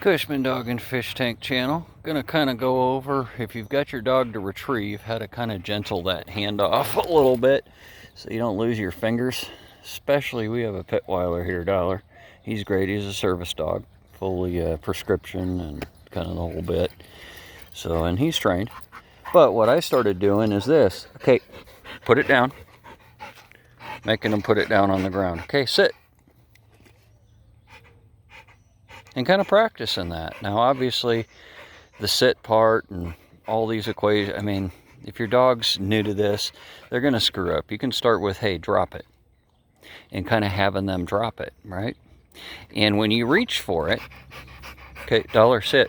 Cushman Dog and Fish Tank channel. Gonna kind of go over, if you've got your dog to retrieve, how to kind of gentle that hand off a little bit so you don't lose your fingers. Especially, we have a Pittweiler here, Dollar. He's great. He's a service dog, fully prescription and kind of the whole bit. So, and he's trained. But what I started doing is this. Okay, put it down. Making him put it down on the ground. Okay, sit. And kind of practicing that. Now, obviously, the sit part and all these equations, I mean, if your dog's new to this, they're going to screw up. You can start with, hey, drop it. And kind of having them drop it, right? And when you reach for it, okay, Dollar, sit.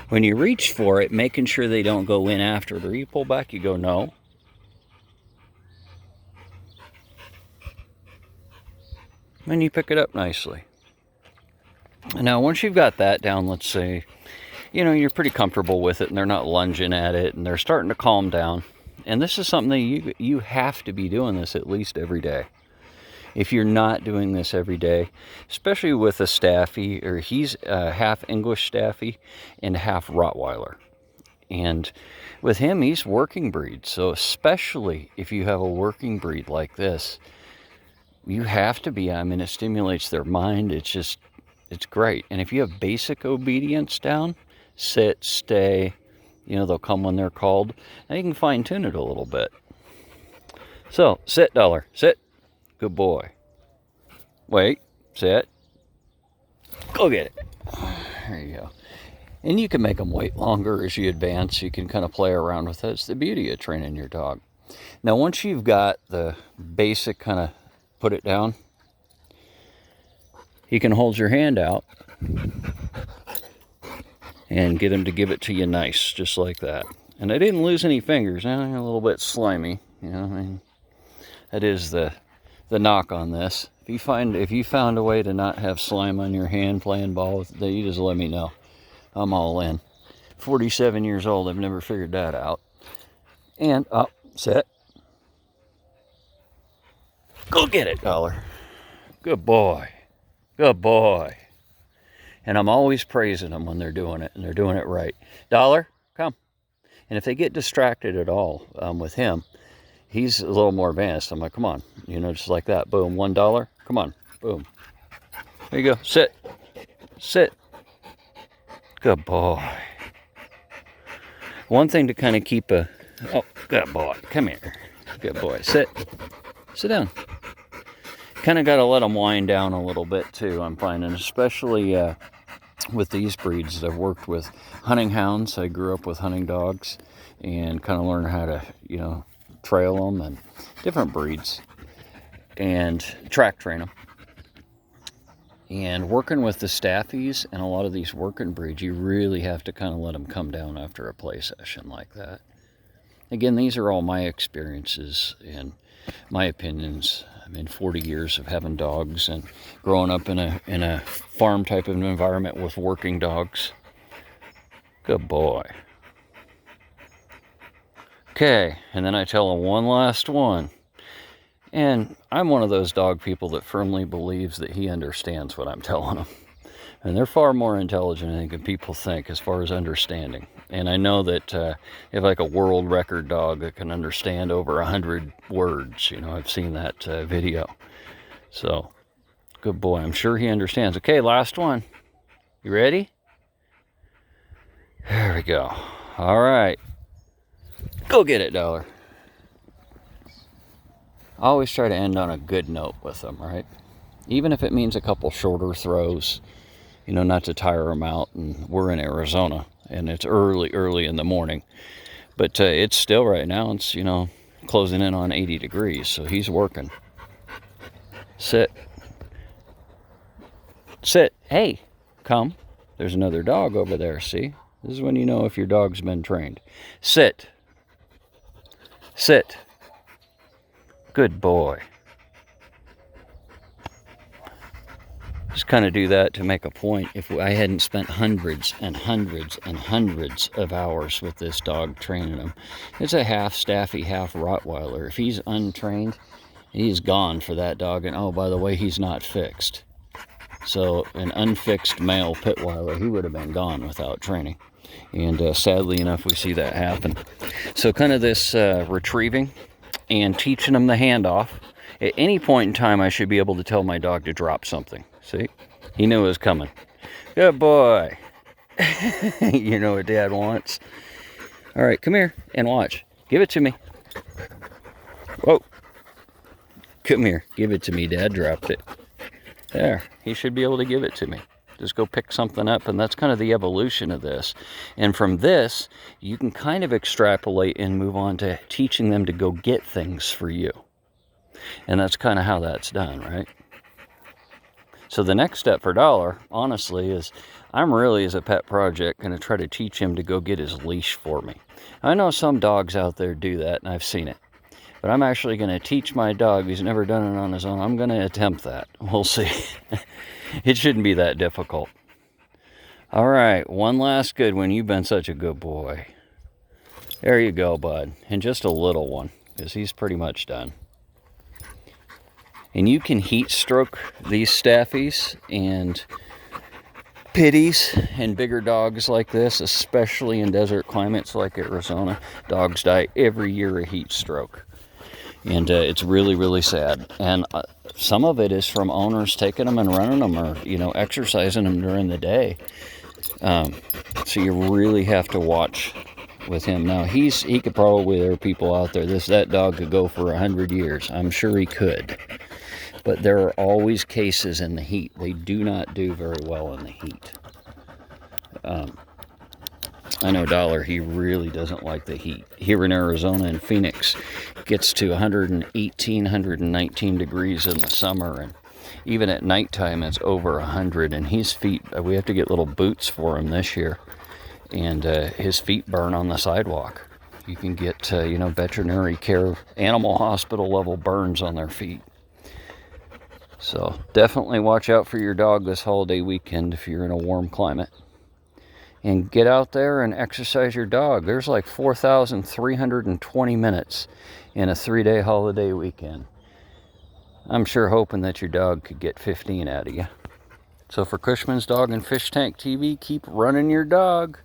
When you reach for it, making sure they don't go in after it, or you pull back, you go, no. And you pick it up nicely. Now, once you've got that down, let's say, you know, you're pretty comfortable with it and they're not lunging at it and they're starting to calm down. And this is something that you have to be doing this at least every day. If you're not doing this every day, especially with a Staffy, or he's half English Staffy and half Rottweiler. And with him, he's working breed. So especially if you have a working breed like this, you have to be, I mean, it stimulates their mind. It's great. And if you have basic obedience down, sit, stay, you know, they'll come when they're called. Now you can fine tune it a little bit. So, sit, Dollar, sit. Good boy. Wait, sit. Go get it. There you go. And you can make them wait longer as you advance. You can kind of play around with it. It's the beauty of training your dog. Now, once you've got the basic kind of put it down, you can hold your hand out and get him to give it to you nice, just like that. And I didn't lose any fingers. Now I'm a little bit slimy, you know. I mean, that is the knock on this. If you found a way to not have slime on your hand playing ball with it, you just let me know. I'm all in. 47 years old, I've never figured that out. And up, set. Go get it, Dollar. Good boy. Good boy. And I'm always praising them when they're doing it, and they're doing it right. Dollar, come. And if they get distracted at all with him, he's a little more advanced. I'm like, come on. You know, just like that. Boom, $1. Come on. Boom. There you go. Sit. Sit. Good boy. One thing to kind of keep oh, good boy. Come here. Good boy. Sit. Sit down. Kind of got to let them wind down a little bit too, I'm finding, especially with these breeds. I've worked with hunting hounds. I grew up with hunting dogs and kind of learned how to, you know, trail them and different breeds and track train them. And working with the Staffies and a lot of these working breeds, you really have to kind of let them come down after a play session like that. Again, these are all my experiences and my opinions. I mean, 40 years of having dogs and growing up in a farm type of environment with working dogs. Good boy. Okay, and then I tell them one last one. And I'm one of those dog people that firmly believes that he understands what I'm telling him. And they're far more intelligent, I think, than people think as far as understanding. And I know that you have like a world record dog that can understand over 100 words. You know, I've seen that video. So, good boy. I'm sure he understands. Okay, last one. You ready? There we go. All right. Go get it, Dollar. I always try to end on a good note with them, right? Even if it means a couple shorter throws, you know, not to tire them out. And we're in Arizona, and it's early in the morning. But it's still right now, it's, you know, closing in on 80 degrees, so he's working. Sit. Sit. Hey, come. There's another dog over there, see? This is when you know if your dog's been trained. Sit. Sit. Good boy. Just kind of do that to make a point. If I hadn't spent hundreds and hundreds and hundreds of hours with this dog training him. It's a half Staffy, half Rottweiler. If he's untrained, he's gone for that dog. And oh, by the way, he's not fixed. So an unfixed male Pittweiler, he would have been gone without training. And sadly enough, we see that happen. So kind of this retrieving and teaching them the handoff. At any point in time, I should be able to tell my dog to drop something. See? He knew it was coming. Good boy. You know what Dad wants. All right, come here and watch. Give it to me. Whoa. Come here. Give it to me. Dad dropped it. There. He should be able to give it to me. Just go pick something up, and that's kind of the evolution of this. And from this, you can kind of extrapolate and move on to teaching them to go get things for you. And that's kind of how that's done, right? So the next step for Dollar, honestly, is I'm really, as a pet project, going to try to teach him to go get his leash for me. I know some dogs out there do that, and I've seen it. But I'm actually going to teach my dog, who's never done it on his own, I'm going to attempt that. We'll see. It shouldn't be that difficult. All right, one last good one. You've been such a good boy. There you go, bud. And just a little one, because he's pretty much done. And you can heat stroke these staffies and pitties and bigger dogs like this, especially in desert climates like Arizona. Dogs die every year of heat stroke. And it's really, really sad. And some of it is from owners taking them and running them, or, you know, exercising them during the day. So you really have to watch with him. Now, he could probably, there are people out there, that dog could go for 100 years. I'm sure he could. But there are always cases in the heat. They do not do very well in the heat. I know Dollar, he really doesn't like the heat. Here in Arizona and Phoenix, it gets to 118, 119 degrees in the summer, and even at nighttime it's over 100. And his feet, we have to get little boots for him this year, and his feet burn on the sidewalk. You can get, veterinary care, animal hospital level burns on their feet. So definitely watch out for your dog this holiday weekend if you're in a warm climate. And get out there and exercise your dog. There's like 4,320 minutes in a 3-day holiday weekend. I'm sure hoping that your dog could get 15 out of you. So for Cushman's Dog and Fish Tank TV, keep running your dog.